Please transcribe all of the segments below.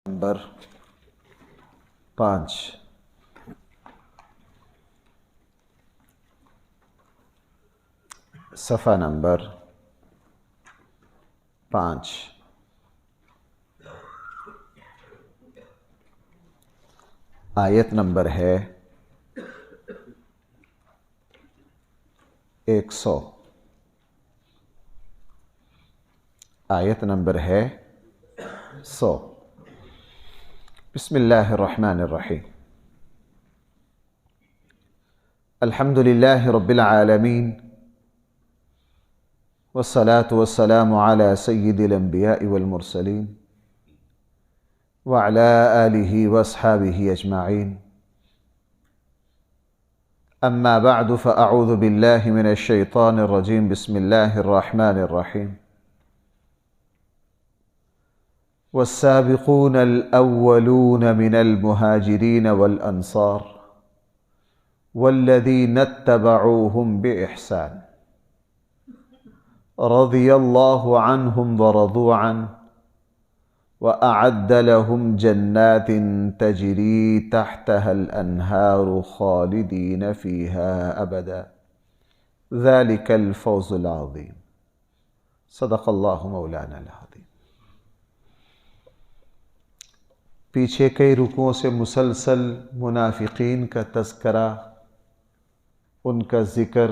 Number 5 صفحہ number 5 آیت number ہے 100 آیت نمبر ہے 100 بسم اللہ الرحمن الرحیم الحمد للہ رب العالمین والصلاة والسلام على سید الانبیاء والمرسلین وعلى آلہ واصحابہ اجمعین اما بعد فاعوذ باللہ من الشیطان الرجیم بسم اللہ الرحمن الرحیم والسابقون الأولون من المهاجرين والأنصار والذين اتبعوهم بإحسان رضي الله عنهم ورضوا عنه وأعد لهم جنات تجري تحتها الأنهار خالدين فيها أبدا ذلك الفوز العظيم صدق الله مولانا العظيم۔ پیچھے کئی رکوعوں سے مسلسل منافقین کا تذکرہ، ان کا ذکر،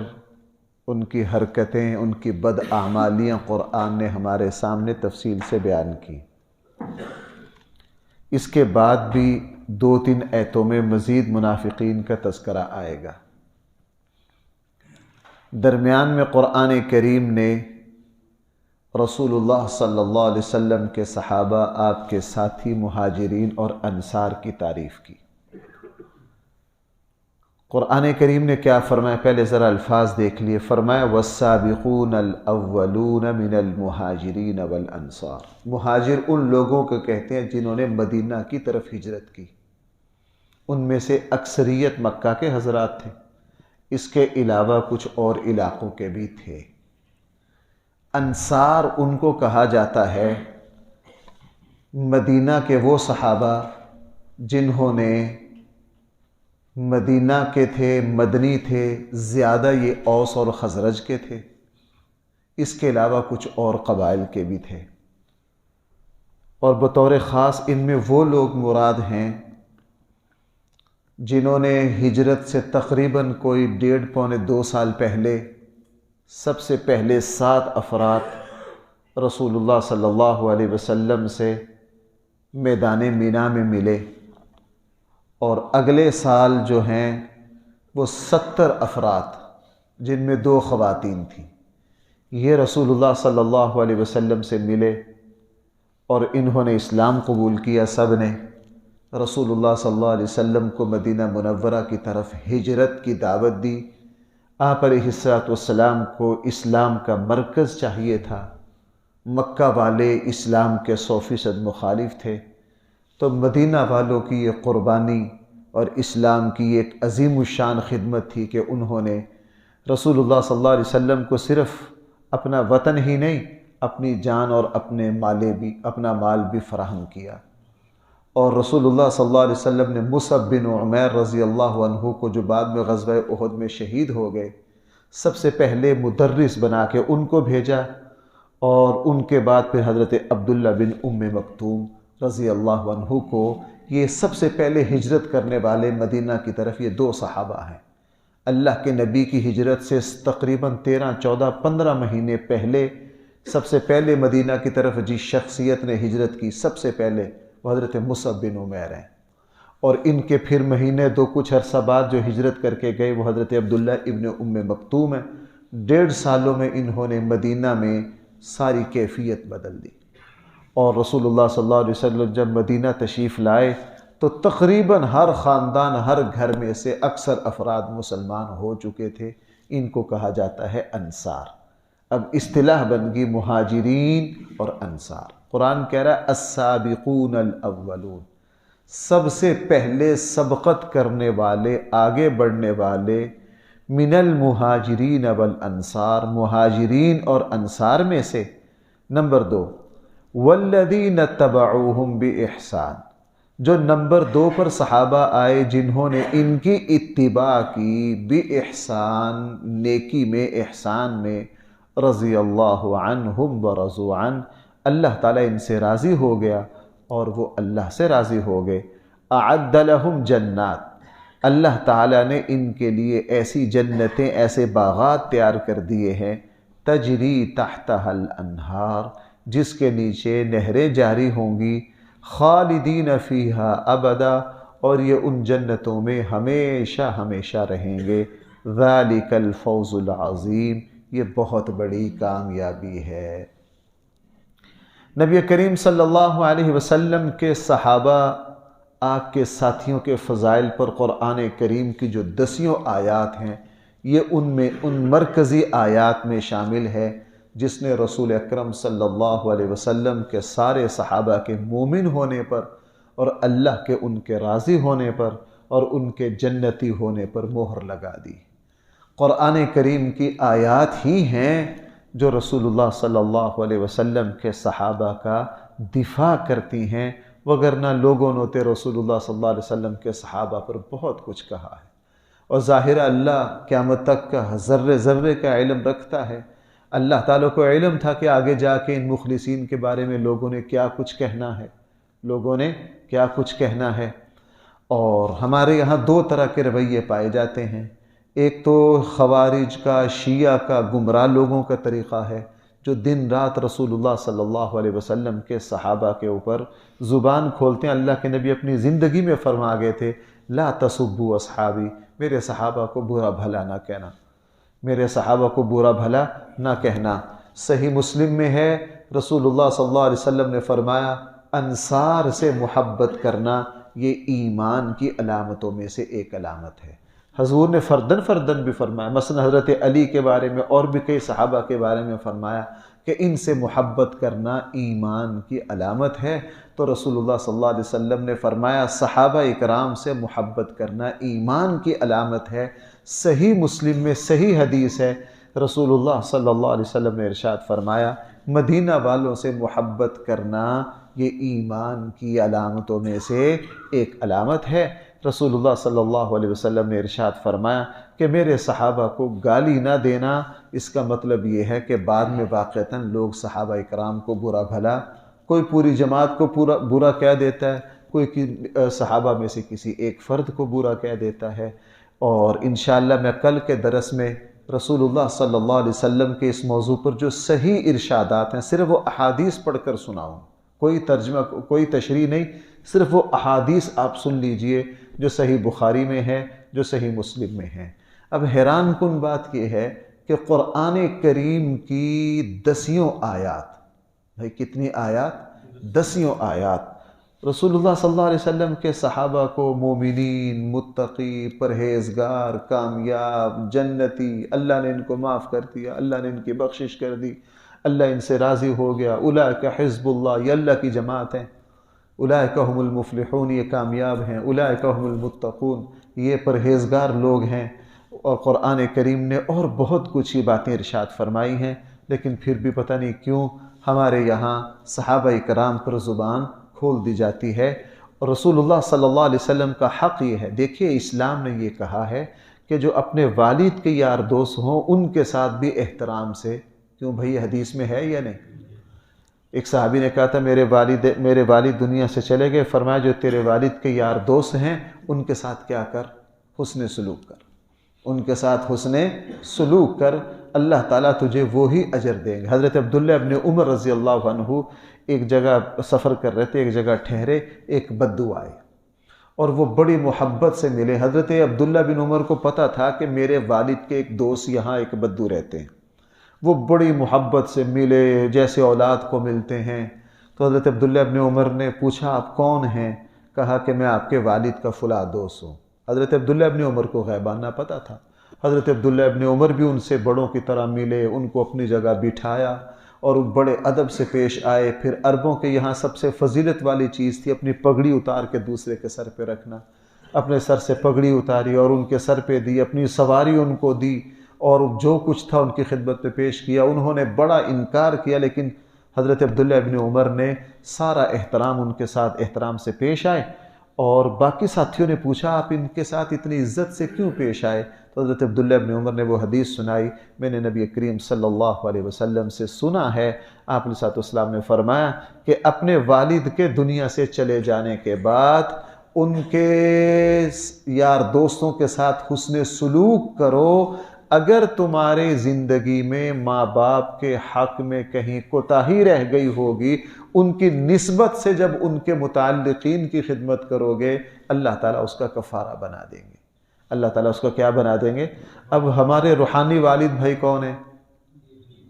ان کی حرکتیں، ان کی بداعمالیاں قرآن نے ہمارے سامنے تفصیل سے بیان کی۔ اس کے بعد بھی 2-3 آیتوں میں مزید منافقین کا تذکرہ آئے گا۔ درمیان میں قرآن کریم نے رسول اللہ صلی اللہ علیہ وسلم کے صحابہ، آپ کے ساتھی مہاجرین اور انصار کی تعریف کی۔ قرآن کریم نے کیا فرمایا؟ پہلے ذرا الفاظ دیکھ لیے۔ فرمایا والسابقون الاولون من المہاجرین والانصار۔ مہاجر ان لوگوں کو کہتے ہیں جنہوں نے مدینہ کی طرف ہجرت کی، ان میں سے اکثریت مکہ کے حضرات تھے، اس کے علاوہ کچھ اور علاقوں کے بھی تھے۔ انصار ان کو کہا جاتا ہے مدینہ کے وہ صحابہ جنہوں نے مدینہ کے تھے، مدنی تھے، زیادہ یہ اوس اور خزرج کے تھے، اس کے علاوہ کچھ اور قبائل کے بھی تھے، اور بطور خاص ان میں وہ لوگ مراد ہیں جنہوں نے ہجرت سے تقریباً کوئی 1.5-2 سال پہلے سب سے پہلے 7 افراد رسول اللہ صلی اللہ علیہ وسلم سے میدان مینا میں ملے، اور اگلے سال جو ہیں وہ 70 افراد جن میں 2 خواتین تھیں، یہ رسول اللہ صلی اللہ علیہ وسلم سے ملے اور انہوں نے اسلام قبول کیا۔ سب نے رسول اللہ صلی اللہ علیہ وسلم کو مدینہ منورہ کی طرف ہجرت کی دعوت دی۔ آپ علیہ السلام کو اسلام کا مرکز چاہیے تھا، مکہ والے اسلام کے 100% مخالف تھے، تو مدینہ والوں کی یہ قربانی اور اسلام کی ایک عظیم الشان خدمت تھی کہ انہوں نے رسول اللہ صلی اللہ علیہ وسلم کو صرف اپنا وطن ہی نہیں، اپنی جان اور اپنا مال بھی فراہم کیا۔ اور رسول اللہ صلی اللہ علیہ وسلم نے مصعب بن عمیر رضی اللہ عنہ کو، جو بعد میں غزوہ احد میں شہید ہو گئے، سب سے پہلے مدرس بنا کے ان کو بھیجا، اور ان کے بعد پھر حضرت عبداللہ بن ام مکتوم رضی اللہ عنہ کو۔ یہ سب سے پہلے ہجرت کرنے والے مدینہ کی طرف یہ 2 صحابہ ہیں۔ اللہ کے نبی کی ہجرت سے تقریباً 13، 14، 15 مہینے پہلے سب سے پہلے مدینہ کی طرف جس شخصیت نے ہجرت کی سب سے پہلے وہ حضرت مصعب بن عمیر ہیں، اور ان کے پھر مہینے 2 کچھ عرصہ بعد جو ہجرت کر کے گئے وہ حضرت عبداللہ ابن ام مکتوم ہیں۔ 1.5 سالوں میں انہوں نے مدینہ میں ساری کیفیت بدل دی، اور رسول اللہ صلی اللہ علیہ وسلم جب مدینہ تشریف لائے تو تقریباً ہر خاندان، ہر گھر میں سے اکثر افراد مسلمان ہو چکے تھے۔ ان کو کہا جاتا ہے انصار۔ اب اصطلاح بن گئی مہاجرین اور انصار۔ قرآن کہہ رہا ہے السابقون الاولون، سب سے پہلے سبقت کرنے والے، آگے بڑھنے والے، من المہاجرین والانصار، مہاجرین اور انصار میں سے۔ نمبر 2، والذین تبعوہم بإحسان، جو نمبر 2 پر صحابہ آئے جنہوں نے ان کی اتباع کی، بإحسان، نیکی میں، احسان میں، رضی اللہ عنہم ورضوا عنہ، اللہ تعالیٰ ان سے راضی ہو گیا اور وہ اللہ سے راضی ہو گئے۔ اعد لہم جنات، اللہ تعالیٰ نے ان کے لیے ایسی جنتیں، ایسے باغات تیار کر دیے ہیں، تجری تحتها الانہار، جس کے نیچے نہریں جاری ہوں گی، خالدین فیہا ابدا، اور یہ ان جنتوں میں ہمیشہ ہمیشہ رہیں گے۔ ذالک الفوز العظیم، یہ بہت بڑی کامیابی ہے۔ نبی کریم صلی اللہ علیہ وسلم کے صحابہ، آپ کے ساتھیوں کے فضائل پر قرآن کریم کی جو 10 آیات ہیں، یہ ان مرکزی آیات میں شامل ہے جس نے رسول اکرم صلی اللہ علیہ وسلم کے سارے صحابہ کے مومن ہونے پر اور اللہ کے ان کے راضی ہونے پر اور ان کے جنتی ہونے پر مہر لگا دی۔ قرآن کریم کی آیات ہی ہیں جو رسول اللہ صلی اللہ علیہ وسلم کے صحابہ کا دفاع کرتی ہیں، وگرنہ لوگوں نے رسول اللہ صلی اللہ علیہ وسلم کے صحابہ پر بہت کچھ کہا ہے، اور ظاہر اللہ قیامت تک کا ذرے ذرے کا علم رکھتا ہے۔ اللہ تعالیٰ کو علم تھا کہ آگے جا کے ان مخلصین کے بارے میں لوگوں نے کیا کچھ کہنا ہے، اور ہمارے یہاں 2 طرح کے رویے پائے جاتے ہیں۔ ایک تو خوارج کا، شیعہ کا، گمراہ لوگوں کا طریقہ ہے جو دن رات رسول اللہ صلی اللہ علیہ وسلم کے صحابہ کے اوپر زبان کھولتے ہیں۔ اللہ کے نبی اپنی زندگی میں فرما گئے تھے، لا تسبوا اصحابی، میرے صحابہ کو برا بھلا نہ کہنا، میرے صحابہ کو برا بھلا نہ کہنا۔ صحیح مسلم میں ہے، رسول اللہ صلی اللہ علیہ وسلم نے فرمایا، انصار سے محبت کرنا یہ ایمان کی علامتوں میں سے ایک علامت ہے۔ حضور نے فردن بھی فرمایا، مثلا حضرت علی کے بارے میں اور بھی کئی صحابہ کے بارے میں فرمایا کہ ان سے محبت کرنا ایمان کی علامت ہے۔ تو رسول اللہ صلی اللہ علیہ وسلم نے فرمایا صحابہ اکرام سے محبت کرنا ایمان کی علامت ہے۔ صحیح مسلم میں صحیح حدیث ہے، رسول اللہ صلی اللہ علیہ وسلم نے ارشاد فرمایا مدینہ والوں سے محبت کرنا یہ ایمان کی علامتوں میں سے ایک علامت ہے۔ رسول اللہ صلی اللہ علیہ وسلم نے ارشاد فرمایا کہ میرے صحابہ کو گالی نہ دینا، اس کا مطلب یہ ہے کہ بعد میں واقعتاً لوگ صحابہ اکرام کو برا بھلا، کوئی پوری جماعت کو برا کہہ دیتا ہے، کوئی صحابہ میں سے کسی ایک فرد کو برا کہہ دیتا ہے۔ اور انشاءاللہ میں کل کے درس میں رسول اللہ صلی اللہ علیہ وسلم کے اس موضوع پر جو صحیح ارشادات ہیں صرف وہ احادیث پڑھ کر سناؤں، کوئی ترجمہ، کوئی تشریح نہیں، صرف وہ احادیث آپ سن لیجئے جو صحیح بخاری میں ہے، جو صحیح مسلم میں ہے۔ اب حیران کن بات یہ ہے کہ قرآن کریم کی 10 آیات، بھائی کتنی آیات؟ 10 آیات رسول اللہ صلی اللہ علیہ وسلم کے صحابہ کو مومنین، متقی، پرہیزگار، کامیاب، جنتی، اللہ نے ان کو معاف کر دیا، اللہ نے ان کی بخشش کر دی، اللہ ان سے راضی ہو گیا، اولئک حزب اللہ، یہ اللہ کی جماعت ہیں، اولئک هم المفلحون، یہ کامیاب ہیں، اولئک هم المتقون، یہ پرہیزگار لوگ ہیں۔ اور قرآن کریم نے اور بہت کچھ یہ باتیں ارشاد فرمائی ہیں، لیکن پھر بھی پتہ نہیں کیوں ہمارے یہاں صحابہ کرام پر زبان کھول دی جاتی ہے۔ اور رسول اللہ صلی اللہ علیہ وسلم کا حق یہ ہے، دیکھیے اسلام نے یہ کہا ہے کہ جو اپنے والد کے یار دوست ہوں ان کے ساتھ بھی احترام سے، کیوں بھئی حدیث میں ہے یا نہیں؟ ایک صحابی نے کہا تھا میرے والد دنیا سے چلے گئے، فرمایا جو تیرے والد کے یار دوست ہیں ان کے ساتھ کیا کر؟ حسن سلوک کر، ان کے ساتھ حسن سلوک کر، اللہ تعالیٰ تجھے وہی اجر دیں گے۔ حضرت عبداللہ ابن عمر رضی اللہ عنہ ایک جگہ سفر کر رہے تھے، ایک جگہ ٹھہرے، ایک بدو آئے اور وہ بڑی محبت سے ملے۔ حضرت عبداللہ بن عمر کو پتہ تھا کہ میرے والد کے ایک دوست یہاں ایک بدو رہتے ہیں، وہ بڑی محبت سے ملے جیسے اولاد کو ملتے ہیں۔ تو حضرت عبداللہ ابن عمر نے پوچھا آپ کون ہیں؟ کہا کہ میں آپ کے والد کا فلاں دوست ہوں۔ حضرت عبداللہ ابن عمر کو غیبانہ پتہ تھا۔ حضرت عبداللہ ابن عمر بھی ان سے بڑوں کی طرح ملے، ان کو اپنی جگہ بٹھایا اور بڑے ادب سے پیش آئے۔ پھر عربوں کے یہاں سب سے فضیلت والی چیز تھی اپنی پگڑی اتار کے دوسرے کے سر پہ رکھنا۔ اپنے سر سے پگڑی اتاری اور ان کے سر پہ دی، اپنی سواری ان کو دی اور جو کچھ تھا ان کی خدمت میں پیش کیا۔ انہوں نے بڑا انکار کیا لیکن حضرت عبداللہ ابن عمر نے سارا احترام ان کے ساتھ احترام سے پیش آئے، اور باقی ساتھیوں نے پوچھا آپ ان کے ساتھ اتنی عزت سے کیوں پیش آئے؟ تو حضرت عبداللہ ابن عمر نے وہ حدیث سنائی، میں نے نبی کریم صلی اللہ علیہ وسلم سے سنا ہے، آپ علیہ السلام نے فرمایا کہ اپنے والد کے دنیا سے چلے جانے کے بعد ان کے یار دوستوں کے ساتھ حسن سلوک کرو، اگر تمہاری زندگی میں ماں باپ کے حق میں کہیں کوتاہی رہ گئی ہوگی، ان کی نسبت سے جب ان کے متعلقین کی خدمت کرو گے، اللہ تعالیٰ اس کا کفارہ بنا دیں گے۔ اللہ تعالیٰ اس کا کیا بنا دیں گے؟ اب ہمارے روحانی والد بھائی کون ہیں؟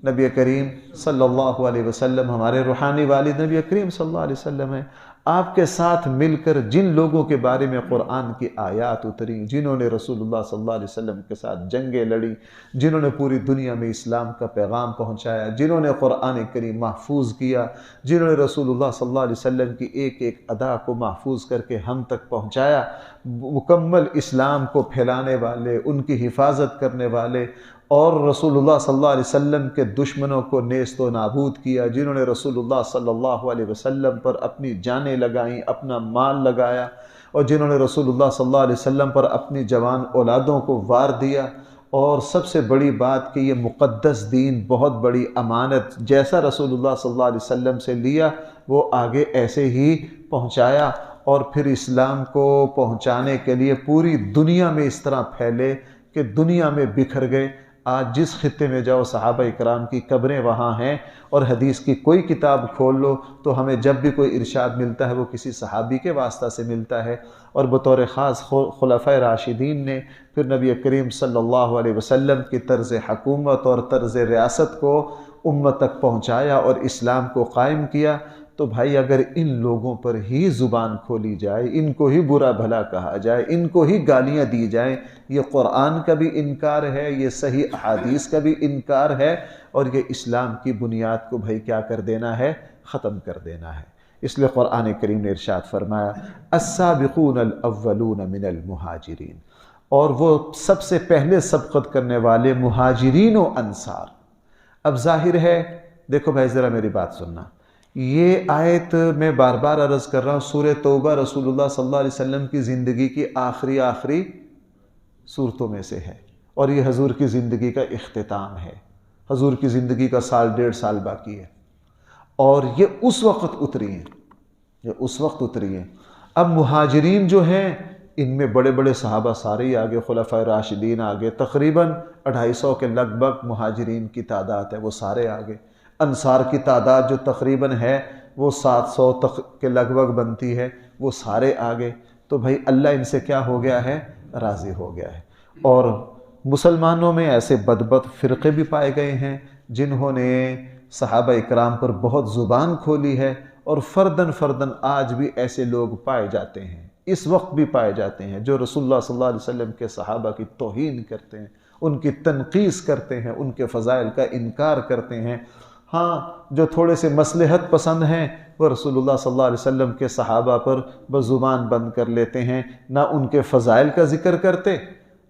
نبی کریم صلی اللہ علیہ وسلم ہمارے روحانی والد نبی کریم صلی اللہ علیہ وسلم ہیں۔ آپ کے ساتھ مل کر جن لوگوں کے بارے میں قرآن کی آیات اتری، جنہوں نے رسول اللہ صلی اللہ علیہ وسلم کے ساتھ جنگیں لڑی، جنہوں نے پوری دنیا میں اسلام کا پیغام پہنچایا، جنہوں نے قرآن کریم محفوظ کیا، جنہوں نے رسول اللہ صلی اللہ علیہ وسلم کی ایک ایک ادا کو محفوظ کر کے ہم تک پہنچایا، مکمل اسلام کو پھیلانے والے، ان کی حفاظت کرنے والے، اور رسول اللہ صلی اللہ علیہ وسلم کے دشمنوں کو نیست و نابود کیا، جنہوں نے رسول اللہ صلی اللہ علیہ وسلم پر اپنی جانیں لگائیں، اپنا مال لگایا، اور جنہوں نے رسول اللہ صلی اللہ علیہ وسلم پر اپنی جوان اولادوں کو وار دیا، اور سب سے بڑی بات کہ یہ مقدس دین بہت بڑی امانت، جیسا رسول اللہ صلی اللہ علیہ وسلم سے لیا وہ آگے ایسے ہی پہنچایا، اور پھر اسلام کو پہنچانے کے لیے پوری دنیا میں اس طرح پھیلے کہ دنیا میں بکھر گئے۔ آج جس خطے میں جاؤ صحابہ اکرام کی قبریں وہاں ہیں، اور حدیث کی کوئی کتاب کھول لو تو ہمیں جب بھی کوئی ارشاد ملتا ہے وہ کسی صحابی کے واسطہ سے ملتا ہے، اور بطور خاص خلفائے راشدین نے پھر نبی کریم صلی اللہ علیہ وسلم کی طرز حکومت اور طرز ریاست کو امت تک پہنچایا اور اسلام کو قائم کیا۔ تو بھائی اگر ان لوگوں پر ہی زبان کھولی جائے، ان کو ہی برا بھلا کہا جائے، ان کو ہی گالیاں دی جائیں، یہ قرآن کا بھی انکار ہے، یہ صحیح احادیث کا بھی انکار ہے، اور یہ اسلام کی بنیاد کو بھائی کیا کر دینا ہے؟ ختم کر دینا ہے۔ اس لیے قرآن کریم نے ارشاد فرمایا السابقون الاولون من المہاجرین، اور وہ سب سے پہلے سبقت کرنے والے مہاجرین و انصار۔ اب ظاہر ہے، دیکھو بھائی ذرا میری بات سننا، یہ آیت میں بار بار عرض کر رہا ہوں، سورہ توبہ رسول اللہ صلی اللہ علیہ وسلم کی زندگی کی آخری صورتوں میں سے ہے، اور یہ حضور کی زندگی کا اختتام ہے۔ حضور کی زندگی کا سال ڈیڑھ سال باقی ہے، اور یہ اس وقت اتری ہیں۔ اب مہاجرین جو ہیں ان میں بڑے بڑے صحابہ سارے ہی آگے، خلفائے راشدین آگے، تقریباً 250 کے لگ بھگ مہاجرین کی تعداد ہے، وہ سارے آگے۔ انصار کی تعداد جو تقریباً ہے وہ 700 کے لگ بھگ بنتی ہے، وہ سارے آگے۔ تو بھائی اللہ ان سے کیا ہو گیا ہے؟ راضی ہو گیا ہے۔ اور مسلمانوں میں ایسے بدبخت فرقے بھی پائے گئے ہیں جنہوں نے صحابہ اکرام پر بہت زبان کھولی ہے، اور فرداً آج بھی ایسے لوگ پائے جاتے ہیں، اس وقت بھی پائے جاتے ہیں، جو رسول اللہ صلی اللہ علیہ وسلم کے صحابہ کی توہین کرتے ہیں، ان کی تنقیص کرتے ہیں، ان کے فضائل کا انکار کرتے ہیں۔ ہاں، جو تھوڑے سے مصلحت پسند ہیں وہ رسول اللہ صلی اللہ علیہ وسلم کے صحابہ پر بس زبان بند کر لیتے ہیں، نہ ان کے فضائل کا ذکر کرتے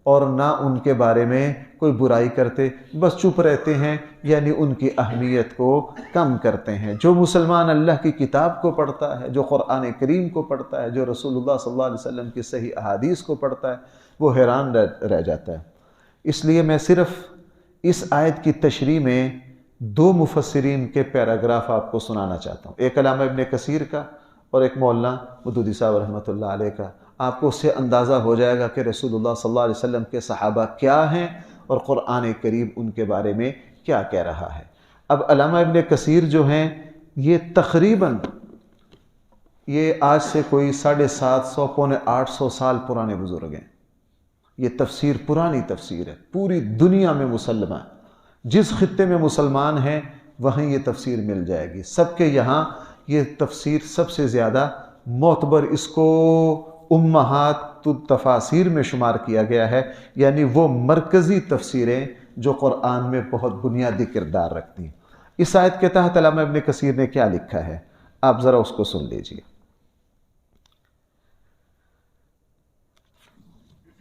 اور نہ ان کے بارے میں کوئی برائی کرتے، بس چپ رہتے ہیں، یعنی ان کی اہمیت کو کم کرتے ہیں۔ جو مسلمان اللہ کی کتاب کو پڑھتا ہے، جو قرآن کریم کو پڑھتا ہے، جو رسول اللہ صلی اللہ علیہ وسلم کی صحیح احادیث کو پڑھتا ہے، وہ حیران رہ جاتا ہے۔ اس لیے میں صرف اس آیت کی تشریح میں 2 مفسرین کے پیراگراف آپ کو سنانا چاہتا ہوں، ایک علامہ ابن کثیر کا اور ایک مولانا مودودی صاحب رحمۃ اللہ علیہ کا۔ آپ کو اس سے اندازہ ہو جائے گا کہ رسول اللہ صلی اللہ علیہ وسلم کے صحابہ کیا ہیں اور قرآن کریم ان کے بارے میں کیا کہہ رہا ہے۔ اب علامہ ابن کثیر جو ہیں یہ تقریباً یہ آج سے کوئی 750 پونے 800 سال پرانے بزرگ ہیں۔ یہ تفسیر پرانی تفسیر ہے، پوری دنیا میں مسلمہ ہے، جس خطے میں مسلمان ہیں وہیں یہ تفسیر مل جائے گی۔ سب کے یہاں یہ تفسیر سب سے زیادہ معتبر، اس کو امہات التفاسیر میں شمار کیا گیا ہے، یعنی وہ مرکزی تفسیریں جو قرآن میں بہت بنیادی کردار رکھتی ہیں۔ اس آیت کے تحت علامہ ابن کثیر نے کیا لکھا ہے آپ ذرا اس کو سن لیجئے۔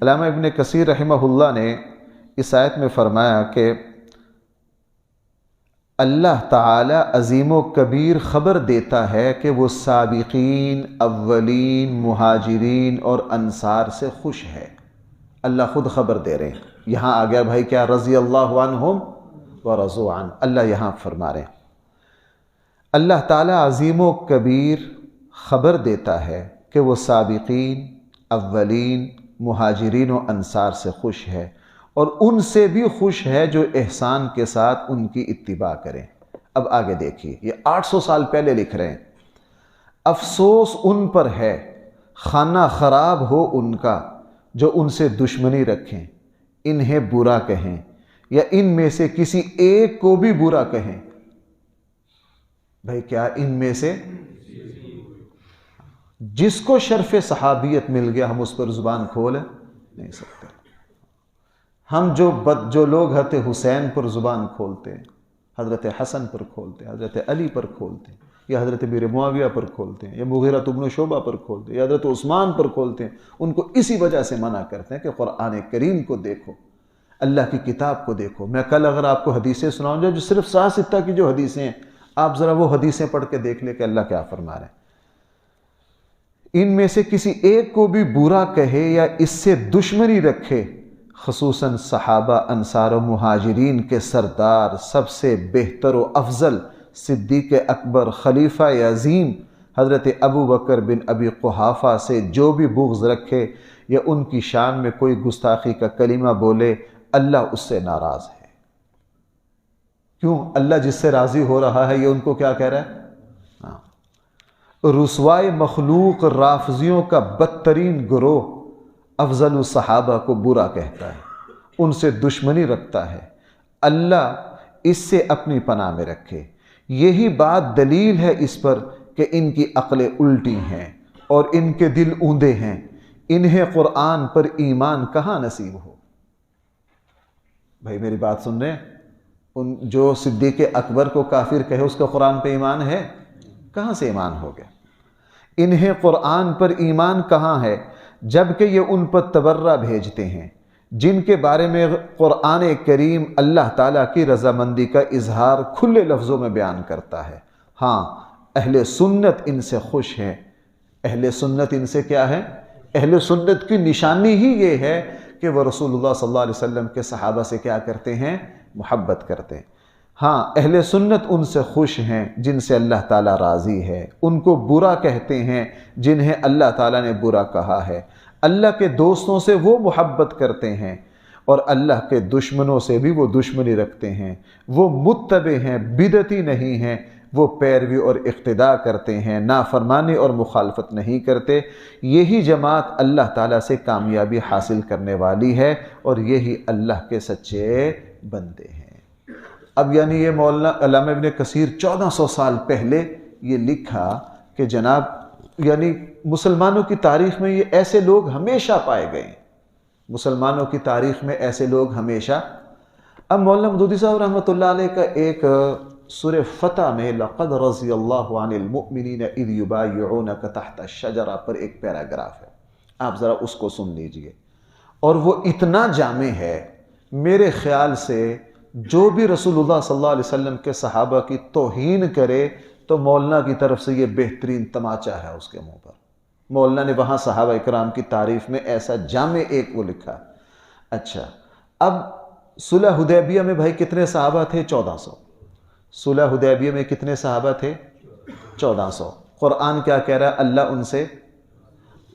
علامہ ابن کثیر رحمہ اللہ نے اس آیت میں فرمایا کہ اللہ تعالی عظیم و کبیر خبر دیتا ہے کہ وہ سابقین، اولین، مہاجرین اور انصار سے خوش ہے۔ اللہ خود خبر دے رہے ہیں۔ یہاں آ گیا بھائی کیا، رضی اللہ عنہم ورضوا عنہ، اللہ یہاں فرما رہے ہیں اللہ تعالی عظیم و کبیر خبر دیتا ہے کہ وہ سابقین، اولین، مہاجرین و انصار سے خوش ہے، اور ان سے بھی خوش ہے جو احسان کے ساتھ ان کی اتباع کریں۔ اب آگے دیکھیے، یہ 800 سال پہلے لکھ رہے ہیں، افسوس ان پر ہے، خانہ خراب ہو ان کا جو ان سے دشمنی رکھیں، انہیں برا کہیں یا ان میں سے کسی ایک کو بھی برا کہیں۔ بھائی کیا ان میں سے جس کو شرف صحابیت مل گیا ہم اس پر زبان کھول نہیں سکتے۔ ہم جو لوگ حضرت حسین پر زبان کھولتے ہیں، حضرت حسن پر کھولتے ہیں، حضرت علی پر کھولتے ہیں، یا حضرت امیر معاویہ پر کھولتے ہیں، یا مغیرہ بن شعبہ پر کھولتے ہیں، یا حضرت عثمان پر کھولتے ہیں، ان کو اسی وجہ سے منع کرتے ہیں کہ قرآن کریم کو دیکھو، اللہ کی کتاب کو دیکھو۔ میں کل اگر آپ کو حدیثیں سناؤں جو صرف صحاح ستہ کی جو حدیثیں ہیں، آپ ذرا وہ حدیثیں پڑھ کے دیکھ لیں کہ اللہ کیا فرما رہے ہیں۔ ان میں سے کسی ایک کو بھی برا کہے یا اس سے دشمنی رکھے، خصوصاً صحابہ، انصار و مہاجرین کے سردار، سب سے بہتر و افضل صدیق اکبر، خلیفہ عظیم حضرت ابو بکر بن ابی قحافہ سے جو بھی بغض رکھے یا ان کی شان میں کوئی گستاخی کا کلمہ بولے، اللہ اس سے ناراض ہے۔ کیوں؟ اللہ جس سے راضی ہو رہا ہے یہ ان کو کیا کہہ رہا ہے؟ رسوائے مخلوق رافضیوں کا بدترین گروہ افضل الصحابہ کو برا کہتا ہے، ان سے دشمنی رکھتا ہے، اللہ اس سے اپنی پناہ میں رکھے۔ یہی بات دلیل ہے اس پر کہ ان کی عقلیں الٹی ہیں اور ان کے دل اوندے ہیں، انہیں قرآن پر ایمان کہاں نصیب ہو۔ بھائی میری بات سن رہے ہیں؟ ان جو صدیق اکبر کو کافر کہے اس کا قرآن پہ ایمان ہے؟ کہاں سے ایمان ہو گیا؟ انہیں قرآن پر ایمان کہاں ہے جبکہ یہ ان پر تبرہ بھیجتے ہیں جن کے بارے میں قرآن کریم اللہ تعالیٰ کی رضامندی کا اظہار کھلے لفظوں میں بیان کرتا ہے۔ ہاں، اہل سنت ان سے خوش ہیں۔ اہل سنت ان سے کیا ہے؟ اہل سنت کی نشانی ہی یہ ہے کہ وہ رسول اللہ صلی اللہ علیہ وسلم کے صحابہ سے کیا کرتے ہیں؟ محبت کرتے ہیں۔ ہاں، اہل سنت ان سے خوش ہیں جن سے اللہ تعالیٰ راضی ہے، ان کو برا کہتے ہیں جنہیں اللہ تعالیٰ نے برا کہا ہے، اللہ کے دوستوں سے وہ محبت کرتے ہیں اور اللہ کے دشمنوں سے بھی وہ دشمنی رکھتے ہیں۔ وہ متبع ہیں، بدعتی نہیں ہیں، وہ پیروی اور اقتداء کرتے ہیں، نافرمانی اور مخالفت نہیں کرتے۔ یہی جماعت اللہ تعالیٰ سے کامیابی حاصل کرنے والی ہے اور یہی اللہ کے سچے بندے ہیں۔ اب یعنی یہ مولانا علامہ ابن کثیر 1400 سال پہلے یہ لکھا کہ جناب یعنی مسلمانوں کی تاریخ میں یہ ایسے لوگ ہمیشہ پائے گئے ہیں، مسلمانوں کی تاریخ میں ایسے لوگ ہمیشہ۔ اب مولانا مودودی صاحب رحمۃ اللہ علیہ کا ایک سورہ فتح میں لقد رضی اللہ عن المؤمنین اذ یبایعونک تحت الشجرہ پر ایک پیراگراف ہے، آپ ذرا اس کو سن لیجئے، اور وہ اتنا جامع ہے میرے خیال سے جو بھی رسول اللہ صلی اللہ علیہ وسلم کے صحابہ کی توہین کرے تو مولانا کی طرف سے یہ بہترین تماچا ہے اس کے منہ پر۔ مولانا نے وہاں صحابہ اکرام کی تعریف میں ایسا جامع ایک وہ لکھا۔ اچھا، اب صلح حدیبیہ میں بھائی کتنے صحابہ تھے؟ 1400۔ صلح حدیبیہ میں کتنے صحابہ تھے؟ 1400۔ قرآن کیا کہہ رہا ہے؟ اللہ ان سے،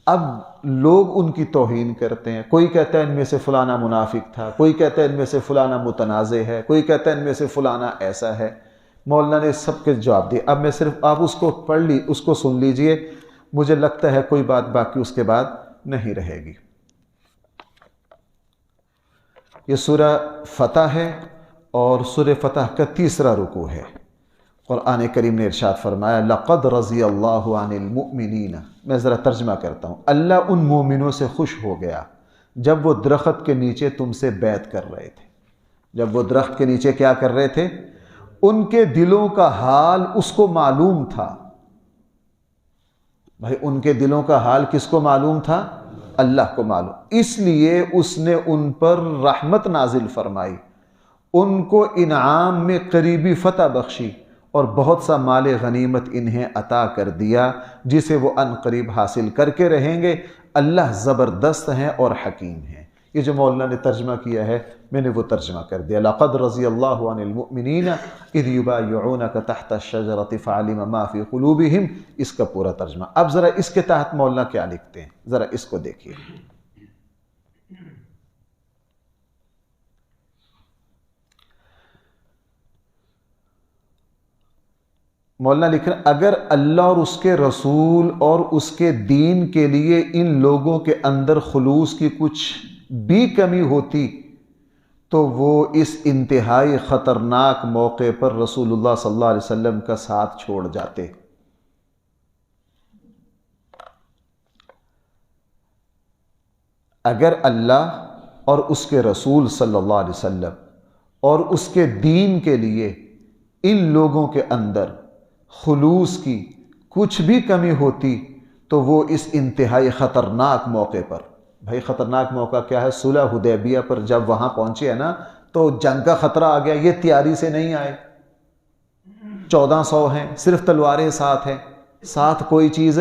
اب لوگ ان کی توہین کرتے ہیں، کوئی کہتا ہے ان میں سے فلانا منافق تھا، کوئی کہتا ہے ان میں سے فلانا متنازع ہے، کوئی کہتا ہے ان میں سے فلانا ایسا ہے۔ مولانا نے سب کے جواب دیے۔ اب میں صرف آپ اس کو پڑھ لی، اس کو سن لیجئے، مجھے لگتا ہے کوئی بات باقی اس کے بعد نہیں رہے گی۔ یہ سورہ فتح ہے اور سورہ فتح کا 3 رکوع ہے۔ قرآن کریم نے ارشاد فرمایا لقد رضی اللہ عن المؤمنین، میں ذرا ترجمہ کرتا ہوں، اللہ ان مومنوں سے خوش ہو گیا جب وہ درخت کے نیچے تم سے بیعت کر رہے تھے۔ جب وہ درخت کے نیچے کیا کر رہے تھے؟ ان کے دلوں کا حال اس کو معلوم تھا۔ بھائی ان کے دلوں کا حال کس کو معلوم تھا؟ اللہ کو معلوم، اس لیے اس نے ان پر رحمت نازل فرمائی، ان کو انعام میں قریبی فتح بخشی اور بہت سا مال غنیمت انہیں عطا کر دیا جسے وہ ان قریب حاصل کر کے رہیں گے۔ اللہ زبردست ہیں اور حکیم ہیں۔ یہ جو مولانا نے ترجمہ کیا ہے میں نے وہ ترجمہ کر دیا۔ لقد رضی اللہ عن المؤمنین اذ یبایعونک تحت الشجرۃ فعلم ما فی قلوبہم، اس کا پورا ترجمہ۔ اب ذرا اس کے تحت مولانا کیا لکھتے ہیں، ذرا اس کو دیکھیے۔ مولانا لکھ رہے ہیں اگر اللہ اور اس کے رسول اور اس کے دین کے لیے ان لوگوں کے اندر خلوص کی کچھ بھی کمی ہوتی تو وہ اس انتہائی خطرناک موقع پر رسول اللہ صلی اللہ علیہ وسلم کا ساتھ چھوڑ جاتے۔ اگر اللہ اور اس کے رسول صلی اللہ علیہ وسلم اور اس کے دین کے لیے ان لوگوں کے اندر خلوص کی کچھ بھی کمی ہوتی تو وہ اس انتہائی خطرناک موقع پر، بھائی خطرناک موقع کیا ہے؟ صلح حدیبیہ پر جب وہاں پہنچے ہیں نا تو جنگ کا خطرہ آ گیا۔ یہ تیاری سے نہیں آئے، 1400 ہیں، صرف تلواریں ساتھ ہیں، ساتھ کوئی چیز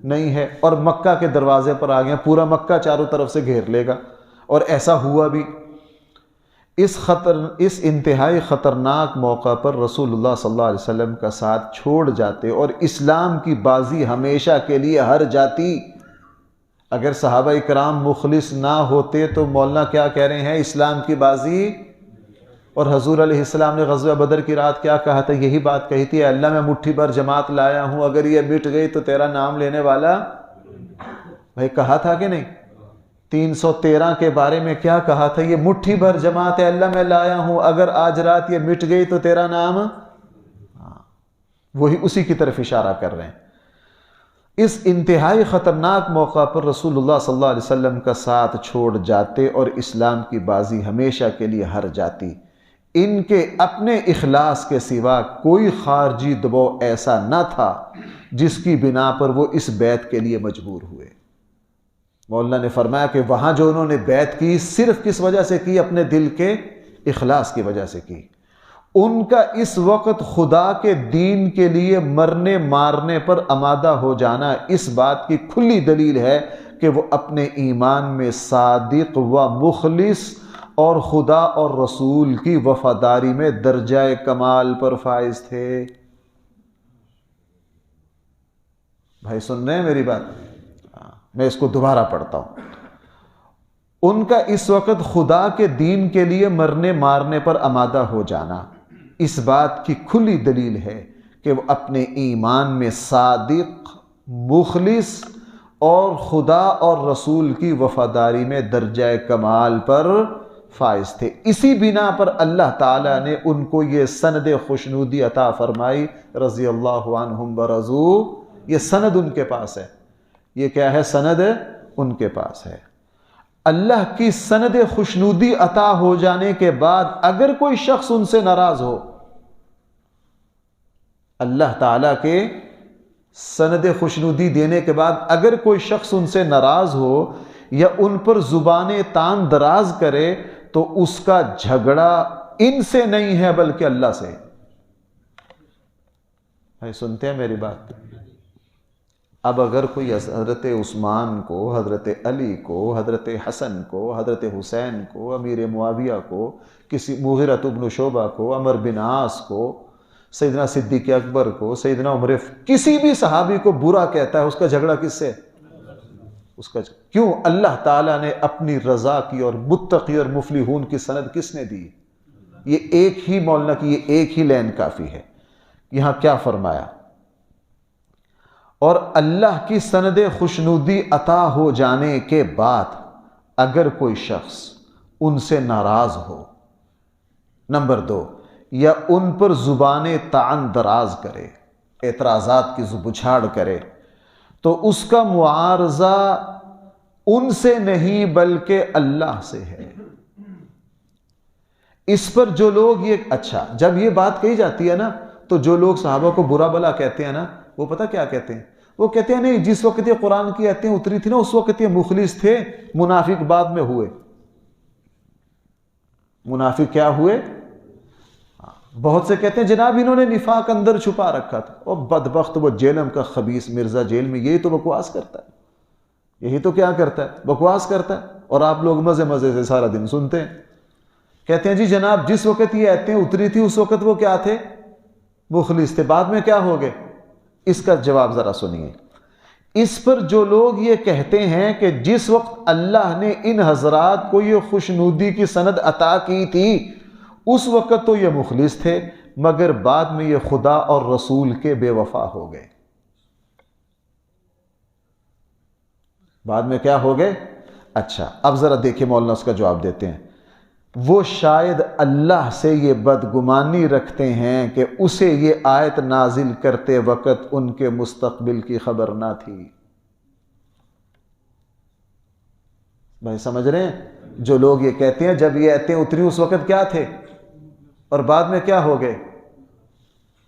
نہیں ہے، اور مکہ کے دروازے پر آ گئے، پورا مکہ چاروں طرف سے گھیر لے گا، اور ایسا ہوا بھی۔ اس انتہائی خطرناک موقع پر رسول اللہ صلی اللہ علیہ وسلم کا ساتھ چھوڑ جاتے اور اسلام کی بازی ہمیشہ کے لیے ہار جاتی۔ اگر صحابہ کرام مخلص نہ ہوتے تو مولانا کیا کہہ رہے ہیں؟ اسلام کی بازی۔ اور حضور علیہ السلام نے غزوہ بدر کی رات کیا کہا تھا؟ یہی بات کہی تھی، اللہ میں مٹھی بھر جماعت لایا ہوں، اگر یہ مٹ گئی تو تیرا نام لینے والا، بھائی کہا تھا کہ نہیں؟ 313 کے بارے میں کیا کہا تھا؟ یہ مٹھی بھر جماعت ہے اللہ میں لایا ہوں، اگر آج رات یہ مٹ گئی تو تیرا نام، وہی اسی کی طرف اشارہ کر رہے ہیں۔ اس انتہائی خطرناک موقع پر رسول اللہ صلی اللہ علیہ وسلم کا ساتھ چھوڑ جاتے اور اسلام کی بازی ہمیشہ کے لیے ہار جاتی۔ ان کے اپنے اخلاص کے سوا کوئی خارجی دباؤ ایسا نہ تھا جس کی بنا پر وہ اس بیعت کے لیے مجبور ہوئے۔ مولانا نے فرمایا کہ وہاں جو انہوں نے بیعت کی صرف کس وجہ سے کی؟ اپنے دل کے اخلاص کی وجہ سے کی۔ ان کا اس وقت خدا کے دین کے لیے مرنے مارنے پر آمادہ ہو جانا اس بات کی کھلی دلیل ہے کہ وہ اپنے ایمان میں صادق و مخلص اور خدا اور رسول کی وفاداری میں درجہ کمال پر فائز تھے۔ بھائی سن رہے ہیں میری بات؟ میں اس کو دوبارہ پڑھتا ہوں۔ ان کا اس وقت خدا کے دین کے لیے مرنے مارنے پر آمادہ ہو جانا اس بات کی کھلی دلیل ہے کہ وہ اپنے ایمان میں صادق، مخلص اور خدا اور رسول کی وفاداری میں درجہ کمال پر فائز تھے۔ اسی بنا پر اللہ تعالیٰ نے ان کو یہ سند خوشنودی عطا فرمائی، رضی اللہ عنہم ورضوا۔ یہ سند ان کے پاس ہے۔ یہ کیا ہے؟ سند ان کے پاس ہے۔ اللہ کی سند خوشنودی عطا ہو جانے کے بعد اگر کوئی شخص ان سے ناراض ہو، اللہ تعالیٰ کے سند خوشنودی دینے کے بعد اگر کوئی شخص ان سے ناراض ہو یا ان پر زبان تان دراز کرے تو اس کا جھگڑا ان سے نہیں ہے بلکہ اللہ سے۔ بھائی سنتے ہیں میری بات؟ اب اگر کوئی حضرت عثمان کو، حضرت علی کو، حضرت حسن کو، حضرت حسین کو، امیر معاویہ کو، کسی مغیرہ بن شعبہ کو، عمر بن عاص کو، سیدنا صدیق اکبر کو، سیدنا عمر، کسی بھی صحابی کو برا کہتا ہے، اس کا جھگڑا کس سے؟ اس کا کیوں؟ اللہ تعالیٰ نے اپنی رضا کی اور متقی اور مفلحون کی سند کس نے دی؟ یہ ایک ہی مولانا کی یہ ایک ہی لین کافی ہے۔ یہاں کیا فرمایا؟ اور اللہ کی سند خوشنودی عطا ہو جانے کے بعد اگر کوئی شخص ان سے ناراض ہو، نمبر 2، یا ان پر زبان طعن دراز کرے، اعتراضات کی بچھاڑ کرے، تو اس کا معارضہ ان سے نہیں بلکہ اللہ سے ہے۔ اس پر جو لوگ اچھا جب یہ بات کہی جاتی ہے نا تو جو لوگ صحابہ کو برا بلا کہتے ہیں نا، وہ پتہ کیا کہتے ہیں؟ وہ کہتے ہیں نہیں، جس وقت یہ قرآن کی آیتیں اتری تھی نا اس وقت یہ مخلص تھے، منافق بعد میں ہوئے۔ منافق کیا ہوئے؟ بہت سے کہتے ہیں جناب انہوں نے نفاق اندر چھپا رکھا تھا، اور بدبخت وہ جیلم کا خبیث مرزا جیل میں یہی تو بکواس کرتا ہے، یہی تو کیا کرتا ہے، بکواس کرتا ہے، اور آپ لوگ مزے مزے سے سارا دن سنتے ہیں۔ کہتے ہیں جی جناب جس وقت یہ آیتیں اتری تھی اس وقت وہ کیا تھے، مخلص تھے، بعد میں کیا ہو گئے؟ اس کا جواب ذرا سنیے۔ اس پر جو لوگ یہ کہتے ہیں کہ جس وقت اللہ نے ان حضرات کو یہ خوشنودی کی سند عطا کی تھی اس وقت تو یہ مخلص تھے، مگر بعد میں یہ خدا اور رسول کے بے وفا ہو گئے۔ بعد میں کیا ہو گئے؟ اچھا اب ذرا دیکھیں مولانا اس کا جواب دیتے ہیں۔ وہ شاید اللہ سے یہ بدگمانی رکھتے ہیں کہ اسے یہ آیت نازل کرتے وقت ان کے مستقبل کی خبر نہ تھی۔ بھائی سمجھ رہے ہیں؟ جو لوگ یہ کہتے ہیں جب یہ آیتیں اتری اس وقت کیا تھے اور بعد میں کیا ہو گئے،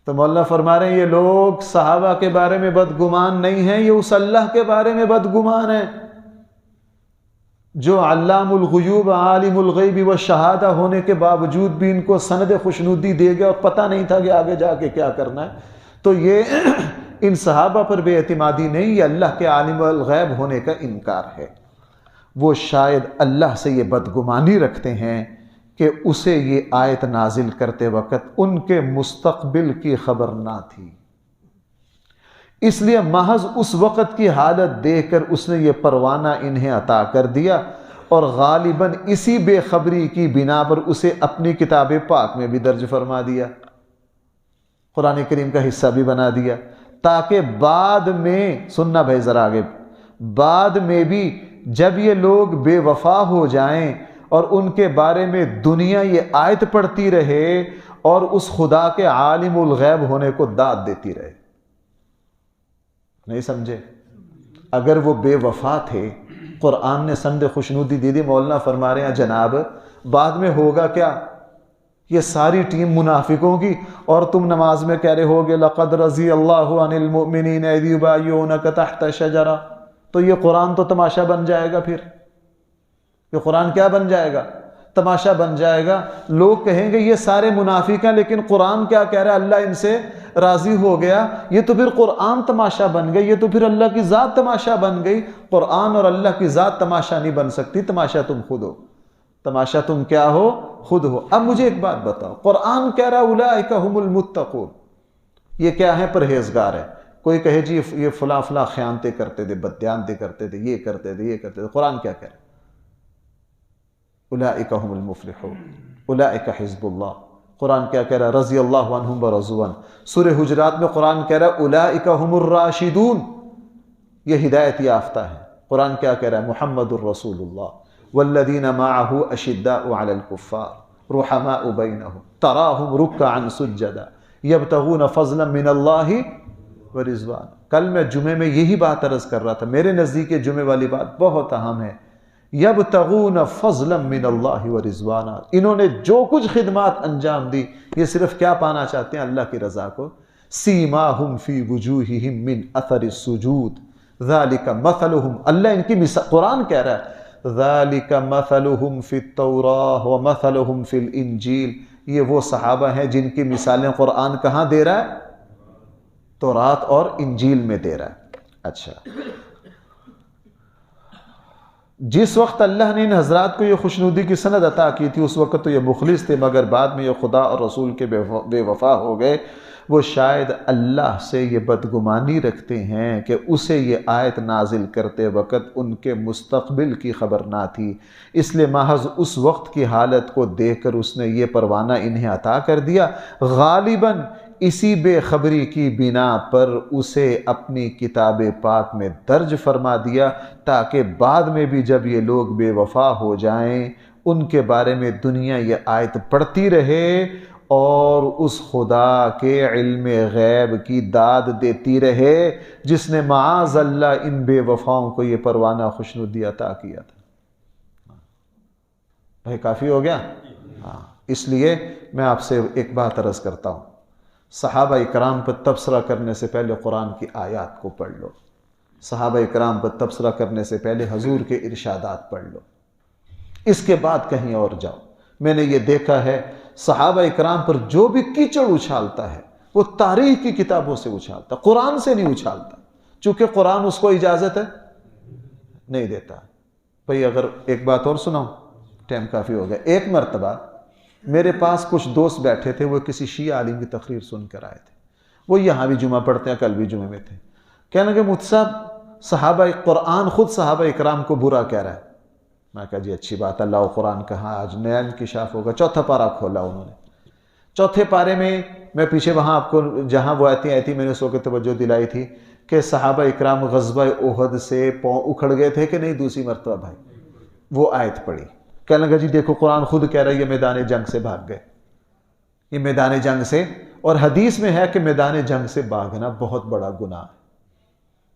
تو مولانا فرما رہے ہیں یہ لوگ صحابہ کے بارے میں بدگمان نہیں ہیں، یہ اس اللہ کے بارے میں بدگمان ہیں جو علام الغیوب عالم الغیب والشہادہ ہونے کے باوجود بھی ان کو سند خوشنودی دے گیا اور پتہ نہیں تھا کہ آگے جا کے کیا کرنا ہے۔ تو یہ ان صحابہ پر بے اعتمادی نہیں، یہ اللہ کے عالم الغیب ہونے کا انکار ہے۔ وہ شاید اللہ سے یہ بدگمانی رکھتے ہیں کہ اسے یہ آیت نازل کرتے وقت ان کے مستقبل کی خبر نہ تھی، اس لیے محض اس وقت کی حالت دیکھ کر اس نے یہ پروانہ انہیں عطا کر دیا، اور غالباً اسی بے خبری کی بنا پر اسے اپنی کتاب پاک میں بھی درج فرما دیا، قرآن کریم کا حصہ بھی بنا دیا، تاکہ بعد میں سننا بھائی ذرا آگے، بعد میں بھی جب یہ لوگ بے وفا ہو جائیں اور ان کے بارے میں دنیا یہ آیت پڑھتی رہے اور اس خدا کے عالم الغیب ہونے کو داد دیتی رہے۔ نہیں سمجھے؟ اگر وہ بے وفا تھے، قرآن نے سند خوشنودی دی دی، مولانا فرما رہے ہیں جناب بعد میں ہوگا کیا؟ یہ ساری ٹیم منافقوں کی، اور تم نماز میں کہہ رہے ہوگے لقد رضی اللہ عن المؤمنین اذ یبایعونک تحت شجرہ، تو یہ قرآن تو تماشا بن جائے گا، پھر یہ قرآن کیا بن جائے گا؟ تماشا بن جائے گا۔ لوگ کہیں گے یہ سارے منافق ہیں، لیکن قرآن کیا کہہ رہا ہے؟ اللہ ان سے راضی ہو گیا، یہ تو پھر قرآن تماشا بن گئی، یہ تو پھر اللہ کی ذات تماشا بن گئی۔ قرآن اور اللہ کی ذات تماشا نہیں بن سکتی، تماشا تم خود ہو، تماشا تم کیا ہو؟ خود ہو۔ اب مجھے ایک بات بتاؤ، قرآن کہہ رہا اولئک هم المتقون، یہ کیا ہے؟ پرہیزگار ہے۔ کوئی کہے جی یہ فلاں فلاں خیانتیں کرتے تھے، بددیانتیں کرتے تھے، یہ کرتے تھے، یہ کرتے تھے، قرآن کیا کہہ رہا ہے؟ اولئک هم المفلحون، اولئک حزب اللہ۔ قرآن کیا کہہ رہا ہے؟ رضی اللہ عنہم ورضوا عنہ۔ سورہ حجرات میں قرآن کہہ رہا ہے اولئک هم الراشدون، یہ ہدایت یافتہ ہے۔ قرآن کیا کہہ رہا ہے؟ محمد الرسول اللہ والذین معه اشداء علی الکفار رحماء بینہم تراہم رکعا سجدا یبتغون فضلا من اللہ ورضوان۔ کل میں جمعے میں یہی بات عرض کر رہا تھا، میرے نزدیک جمعے والی بات بہت اہم ہے۔ یبتغون فضلا من اللہ ورضوانا، انہوں نے جو کچھ خدمات انجام دی یہ صرف کیا پانا چاہتے ہیں؟ اللہ کی رضا کو۔ سیماہم فی وجوہہم من اثر السجود ذالک مثلہم، اللہ ان کی مثال، قرآن کہہ رہا ہے ذالک مثلہم فی التوراۃ ومثلہم فی الانجیل، یہ وہ صحابہ ہیں جن کی مثالیں قرآن کہاں دے رہا ہے؟ تورات اور انجیل میں دے رہا ہے۔ اچھا، جس وقت اللہ نے ان حضرات کو یہ خوشنودی کی سند عطا کی تھی اس وقت تو یہ مخلص تھے، مگر بعد میں یہ خدا اور رسول کے بے وفا ہو گئے۔ وہ شاید اللہ سے یہ بدگمانی رکھتے ہیں کہ اسے یہ آیت نازل کرتے وقت ان کے مستقبل کی خبر نہ تھی، اس لیے محض اس وقت کی حالت کو دیکھ کر اس نے یہ پروانہ انہیں عطا کر دیا۔ غالباً اسی بے خبری کی بنا پر اسے اپنی کتاب پاک میں درج فرما دیا، تاکہ بعد میں بھی جب یہ لوگ بے وفا ہو جائیں ان کے بارے میں دنیا یہ آیت پڑھتی رہے اور اس خدا کے علم غیب کی داد دیتی رہے جس نے معاذ اللہ ان بے وفاؤں کو یہ پروانہ خوشنودی عطا کیا تھا۔ بھائی کافی ہو گیا؟ ہاں، اس لیے میں آپ سے ایک بات عرض کرتا ہوں، صحابہ اکرام پر تبصرہ کرنے سے پہلے قرآن کی آیات کو پڑھ لو، صحابہ اکرام پر تبصرہ کرنے سے پہلے حضور کے ارشادات پڑھ لو، اس کے بعد کہیں اور جاؤ۔ میں نے یہ دیکھا ہے صحابہ اکرام پر جو بھی کیچڑ اچھالتا ہے وہ تاریخ کی کتابوں سے اچھالتا، قرآن سے نہیں اچھالتا، چونکہ قرآن اس کو اجازت ہے نہیں دیتا۔ بھئی اگر ایک بات اور سناؤں، ٹائم کافی ہو گیا۔ ایک مرتبہ میرے پاس کچھ دوست بیٹھے تھے، وہ کسی شیعہ عالم کی تقریر سن کر آئے تھے، وہ یہاں بھی جمعہ پڑھتے ہیں، کل بھی جمعے میں تھے۔ کہنے لگے مفتی صاحب صحابہ قرآن خود صحابہ اکرام کو برا کہہ رہا ہے۔ میں کہا جی اچھی بات، اللہ و قرآن کہاں، آج نیا انکشاف ہوگا۔ چوتھا پارہ کھولا انہوں نے، چوتھے پارے میں پیچھے وہاں آپ کو جہاں وہ آیتیں آئی تھی میں نے اس وقت توجہ دلائی تھی کہ صحابہ اکرام غزوہ احد سے پاؤں اکھڑ گئے تھے کہ نہیں دوسری مرتبہ بھائی، وہ آیت پڑھی۔ کہنے لگا جی دیکھو قرآن خود کہہ رہا ہے یہ میدان جنگ سے بھاگ گئے، یہ میدان جنگ سے، اور حدیث میں ہے کہ میدان جنگ سے بھاگنا بہت بڑا گناہ ہے۔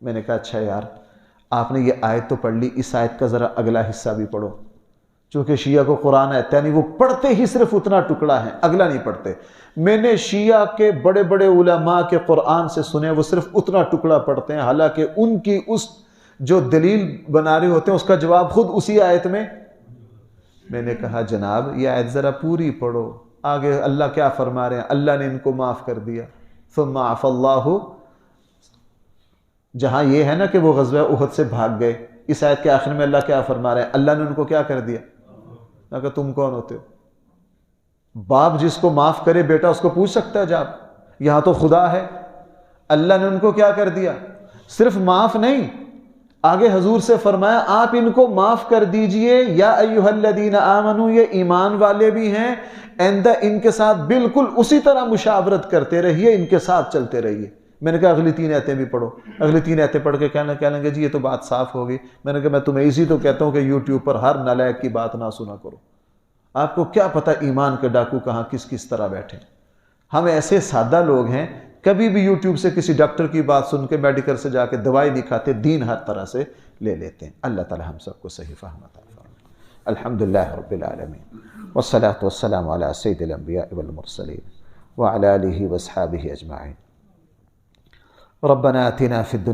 میں نے کہا اچھا یار آپ نے یہ آیت تو پڑھ لی، اس آیت کا ذرا اگلا حصہ بھی پڑھو، چونکہ شیعہ کو قرآن آتا نہیں، وہ پڑھتے ہی صرف اتنا ٹکڑا ہے، اگلا نہیں پڑھتے۔ میں نے شیعہ کے بڑے بڑے علماء کے قرآن سے سنے وہ صرف اتنا ٹکڑا پڑھتے ہیں، حالانکہ ان کی اس جو دلیل بنا رہے ہوتے ہیں اس کا جواب خود اسی آیت میں۔ میں نے کہا جناب یہ آیت ذرا پوری پڑھو، آگے اللہ کیا فرما رہے ہیں، اللہ نے ان کو معاف کر دیا، ثم عفا اللہ، جہاں یہ ہے نا کہ وہ غزوہ احد سے بھاگ گئے، اس آیت کے آخر میں اللہ کیا فرما رہے ہیں، اللہ نے ان کو کیا کر دیا۔ میں کہا تم کون ہوتے ہو؟ باپ جس کو معاف کرے بیٹا اس کو پوچھ سکتا ہے جاب، یہاں تو خدا ہے۔ اللہ نے ان کو کیا کر دیا، صرف معاف نہیں، آگے حضور سے فرمایا آپ ان کو معاف کر دیجئے، یا ایھا الذین آمنو، یہ ایمان والے بھی ہیں، آئندہ ان کے ساتھ بالکل اسی طرح مشاورت کرتے رہیے، ان کے ساتھ چلتے رہیے۔ میں نے کہا اگلی 3 آیتیں بھی پڑھو، اگلی 3 آیتیں پڑھ کے کہنے لگے جی یہ تو بات صاف ہوگی۔ میں نے کہا میں تمہیں اسی تو کہتا ہوں کہ یوٹیوب پر ہر نالائق کی بات نہ سنا کرو، آپ کو کیا پتہ ایمان کے ڈاکو کہاں کس طرح بیٹھے۔ ہم ایسے سادہ لوگ ہیں، کبھی بھی یوٹیوب سے کسی ڈاکٹر کی بات سن کے میڈیکل سے جا کے دوائی نہیں کھاتے، دین ہر طرح سے لے لیتے ہیں۔ اللہ تعالی ہم سب کو صحیح فہم عطا فرمائے۔ الحمدللہ رب العالمین، والصلاة والسلام علی سید الانبیاء والمرسلین وعلی آلہ واصحابہ اجمعین۔ ربنا آتنا فی الدنیا